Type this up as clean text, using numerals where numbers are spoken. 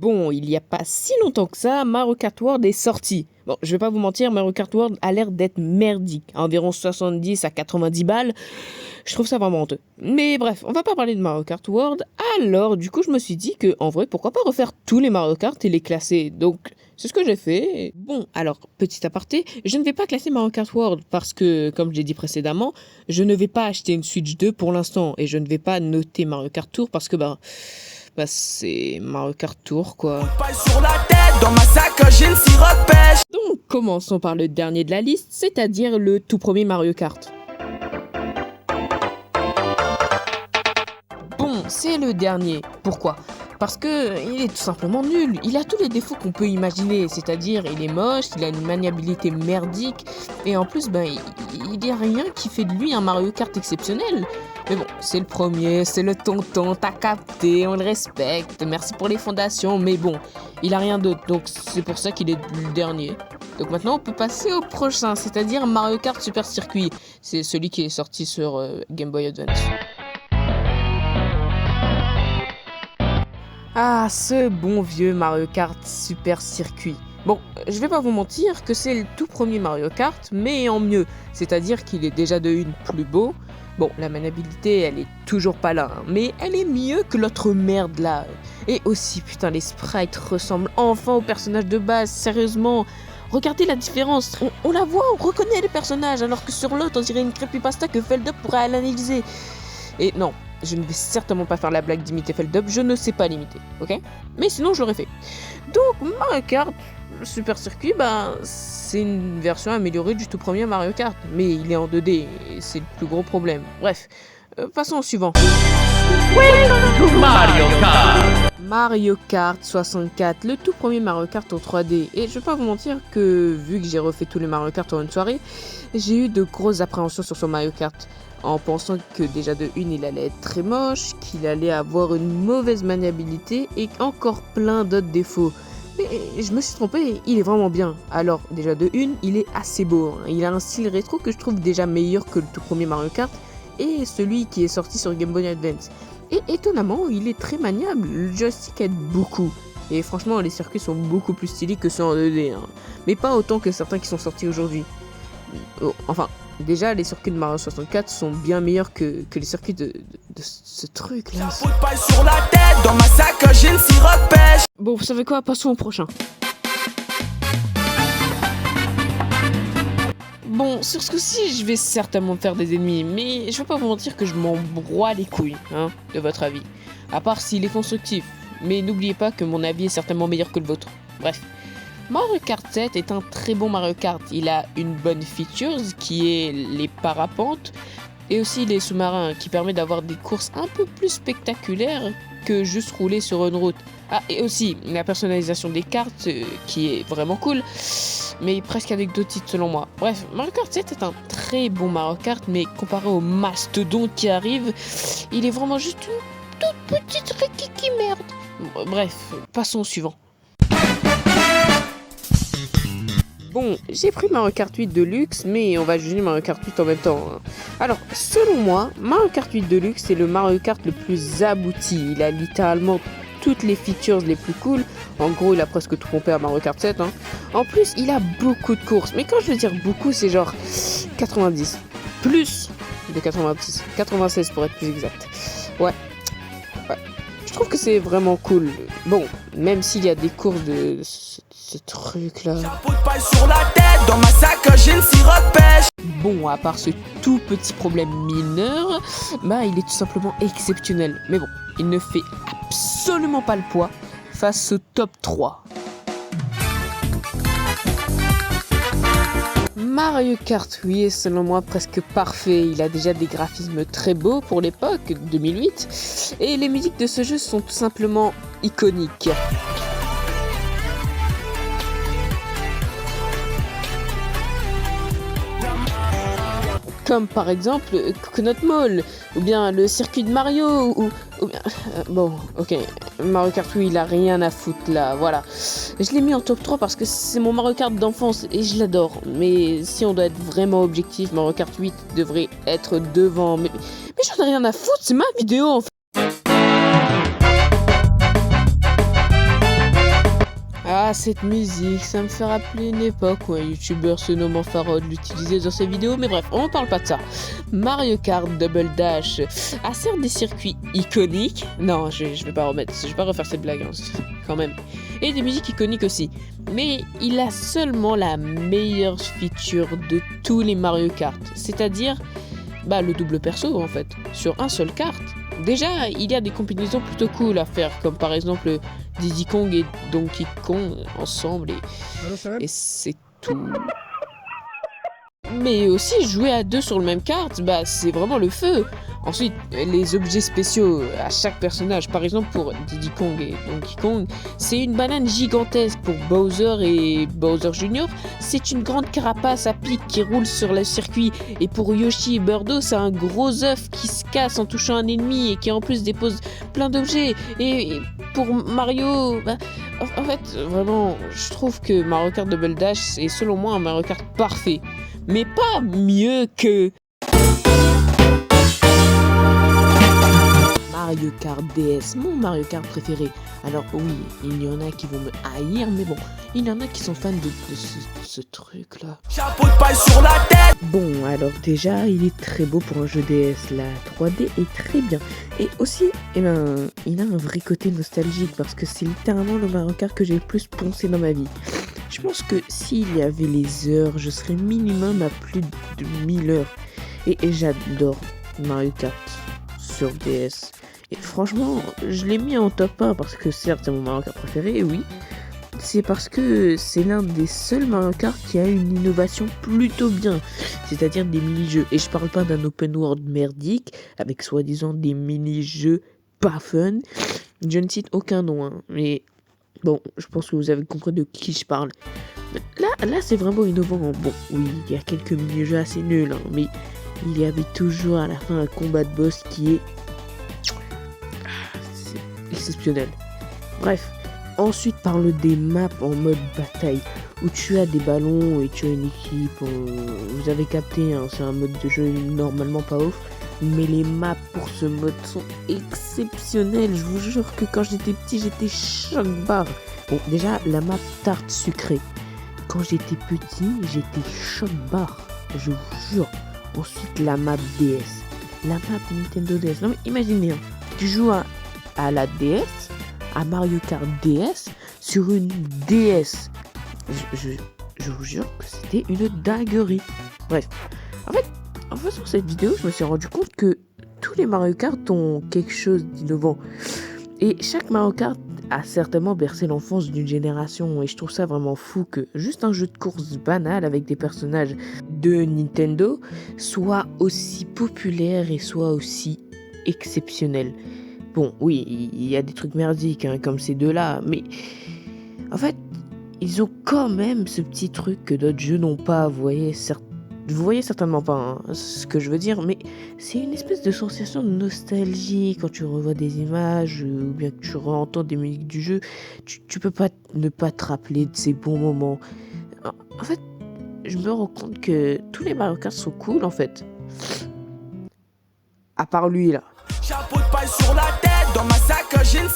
Bon, il n'y a pas si longtemps que ça, Mario Kart World est sorti. Bon, je vais pas vous mentir, Mario Kart World a l'air d'être merdique. À environ 70 à 90 balles. Je trouve ça vraiment honteux. Mais bref, on va pas parler de Mario Kart World. Alors, du coup, je me suis dit que, en vrai, pourquoi pas refaire tous les Mario Kart et les classer. Donc, c'est ce que j'ai fait. Bon, alors, petit aparté, je ne vais pas classer Mario Kart World parce que, comme je l'ai dit précédemment, je ne vais pas acheter une Switch 2 pour l'instant. Et je ne vais pas noter Mario Kart Tour parce que, c'est Mario Kart Tour, quoi. Sur la tête, dans ma sacoche, j'ai une sirop pêche. Donc, commençons par le dernier de la liste, c'est-à-dire le tout premier Mario Kart. Bon, c'est le dernier. Pourquoi ? Parce que il est tout simplement nul. Il a tous les défauts qu'on peut imaginer, c'est-à-dire il est moche, il a une maniabilité merdique, et en plus, il n'y a rien qui fait de lui un Mario Kart exceptionnel. Mais bon, c'est le premier, c'est le tonton, t'as capté, on le respecte, merci pour les fondations, mais bon, il a rien d'autre, donc c'est pour ça qu'il est le dernier. Donc maintenant, on peut passer au prochain, c'est-à-dire Mario Kart Super Circuit. C'est celui qui est sorti sur Game Boy Advance. Ah, ce bon vieux Mario Kart Super Circuit. Bon, je vais pas vous mentir que c'est le tout premier Mario Kart, mais en mieux. C'est-à-dire qu'il est déjà de une plus beau. Bon, la maniabilité, elle est toujours pas là, hein, mais elle est mieux que l'autre merde là. Et aussi, putain, les sprites ressemblent enfin aux personnages de base, sérieusement. Regardez la différence, on la voit, on reconnaît les personnages, alors que sur l'autre, on dirait une creepypasta que Feldup pourrait l'analyser. Et non, je ne vais certainement pas faire la blague d'imiter Feldup, je ne sais pas l'imiter, ok ? Mais sinon, je l'aurais fait. Donc, Mario Kart Super Circuit, c'est une version améliorée du tout premier Mario Kart, mais il est en 2D, et c'est le plus gros problème. Bref, passons au suivant. Welcome to Mario Kart. Mario Kart 64, le tout premier Mario Kart en 3D. Et je vais pas vous mentir que, vu que j'ai refait tous les Mario Kart en une soirée, j'ai eu de grosses appréhensions sur ce Mario Kart. En pensant que déjà de une, il allait être très moche, qu'il allait avoir une mauvaise maniabilité et encore plein d'autres défauts. Mais je me suis trompé, il est vraiment bien. Alors, déjà de une, il est assez beau. Hein. Il a un style rétro que je trouve déjà meilleur que le tout premier Mario Kart et celui qui est sorti sur Game Boy Advance. Et étonnamment, il est très maniable, le joystick aide beaucoup. Et franchement, les circuits sont beaucoup plus stylés que ceux en 2D. Hein. Mais pas autant que certains qui sont sortis aujourd'hui. Enfin, déjà, les circuits de Mario 64 sont bien meilleurs que les circuits de ce truc-là. Sur la tête, dans ma sacoche, j'ai une sirop pêche. Bon, vous savez quoi ? Passons au prochain. Bon, sur ce coup-ci, je vais certainement me faire des ennemis, mais je vais pas vous mentir que je m'en broie les couilles, hein, de votre avis. À part s'il est constructif, mais n'oubliez pas que mon avis est certainement meilleur que le vôtre. Bref. Mario Kart 7 est un très bon Mario Kart. Il a une bonne feature qui est les parapentes et aussi les sous-marins qui permet d'avoir des courses un peu plus spectaculaires que juste rouler sur une route. Ah, et aussi la personnalisation des cartes qui est vraiment cool, mais presque anecdotique selon moi. Bref, Mario Kart 7 est un très bon Mario Kart, mais comparé au mastodonte qui arrive, il est vraiment juste une toute petite rikiki merde. Bref, passons au suivant. Bon, j'ai pris Mario Kart 8 Deluxe, mais on va juger Mario Kart 8 en même temps. Hein. Alors, selon moi, Mario Kart 8 Deluxe est le Mario Kart le plus abouti. Il a littéralement toutes les features les plus cool. En gros, il a presque tout pompé à Mario Kart 7. Hein. En plus, il a beaucoup de courses. Mais quand je veux dire beaucoup, c'est genre 90. Plus de 90. 96 pour être plus exact. Ouais. Je trouve que c'est vraiment cool. Bon, même s'il y a des courses de ce truc-là. Sur la tête, dans ma sacoche, j'ai une sirop pêche. Bon, à part ce tout petit problème mineur, il est tout simplement exceptionnel. Mais bon, il ne fait absolument pas le poids face au top 3. Mario Kart 8 est selon moi presque parfait. Il a déjà des graphismes très beaux pour l'époque, 2008. Et les musiques de ce jeu sont tout simplement iconiques. Comme par exemple Coconut Mall, ou bien le circuit de Mario, ou bien... bon, ok, Mario Kart 8, il a rien à foutre là, voilà. Je l'ai mis en top 3 parce que c'est mon Mario Kart d'enfance et je l'adore. Mais si on doit être vraiment objectif, Mario Kart 8 devrait être devant. Mais j'en ai rien à foutre, c'est ma vidéo en fait. Ah, cette musique, ça me fait rappeler une époque où un youtubeur se nommant Farod l'utilisait dans ses vidéos, mais bref, on parle pas de ça. Mario Kart Double Dash a certes des circuits iconiques, non, je vais pas refaire cette blague, hein, quand même, et des musiques iconiques aussi, mais il a seulement la meilleure feature de tous les Mario Kart, c'est-à-dire le double perso en fait, sur un seul kart. Déjà, il y a des combinaisons plutôt cool à faire, comme par exemple Diddy Kong et Donkey Kong ensemble, et c'est tout. Mais aussi, jouer à deux sur le même kart, c'est vraiment le feu. Ensuite, les objets spéciaux à chaque personnage, par exemple pour Diddy Kong et Donkey Kong, c'est une banane gigantesque. Pour Bowser et Bowser Jr., c'est une grande carapace à pic qui roule sur le circuit. Et pour Yoshi et Birdo, c'est un gros œuf qui se casse en touchant un ennemi et qui en plus dépose plein d'objets. Et pour Mario, en fait, vraiment, je trouve que Mario Kart Double Dash est selon moi un Mario Kart parfait. Mais pas mieux que Mario Kart DS, mon Mario Kart préféré. Alors oui, il y en a qui vont me haïr, mais bon, il y en a qui sont fans de ce truc-là. Chapeau de paille sur la tête. Bon, alors déjà, il est très beau pour un jeu DS, la 3D est très bien. Et aussi, il a un vrai côté nostalgique, parce que c'est littéralement le Mario Kart que j'ai le plus poncé dans ma vie. Je pense que s'il y avait les heures, je serais minimum à plus de 1000 heures. Et j'adore Mario Kart sur DS. Et franchement, je l'ai mis en top 1 parce que certes c'est mon Mario Kart préféré, oui. C'est parce que c'est l'un des seuls Mario Kart qui a une innovation plutôt bien. C'est-à-dire des mini-jeux. Et je parle pas d'un open world merdique avec soi-disant des mini-jeux pas fun. Je ne cite aucun nom, hein, mais bon, je pense que vous avez compris de qui je parle. Là c'est vraiment innovant. Bon, oui, il y a quelques mini-jeux assez nuls, hein, mais il y avait toujours à la fin un combat de boss qui est exceptionnel. Bref, ensuite parle des maps en mode bataille où tu as des ballons et tu as une équipe. Vous avez capté, hein, c'est un mode de jeu normalement pas ouf, mais les maps pour ce mode sont exceptionnelles. Je vous jure que quand j'étais petit, j'étais choc-barre. Bon, déjà la map tarte sucrée. Quand j'étais petit, j'étais choc-barre. Je vous jure. Ensuite la map DS, la map Nintendo DS. Non mais imaginez, hein, tu joues à la DS, à Mario Kart DS, sur une DS. Je vous jure que c'était une dinguerie. Bref, en faisant cette vidéo, je me suis rendu compte que tous les Mario Kart ont quelque chose d'innovant. Et chaque Mario Kart a certainement bercé l'enfance d'une génération. Et je trouve ça vraiment fou que juste un jeu de course banal avec des personnages de Nintendo soit aussi populaire et soit aussi exceptionnel. Bon, oui, il y a des trucs merdiques, hein, comme ces deux-là, mais en fait, ils ont quand même ce petit truc que d'autres jeux n'ont pas. Vous voyez certainement pas, hein, ce que je veux dire, mais c'est une espèce de sensation de nostalgie quand tu revois des images ou bien que tu entends des musiques du jeu. Tu peux pas ne pas te rappeler de ces bons moments. En fait, je me rends compte que tous les Mario Kart sont cool, en fait. À part lui, là. Chapeau de paille sur la tête, dans ma sacoche j'ai une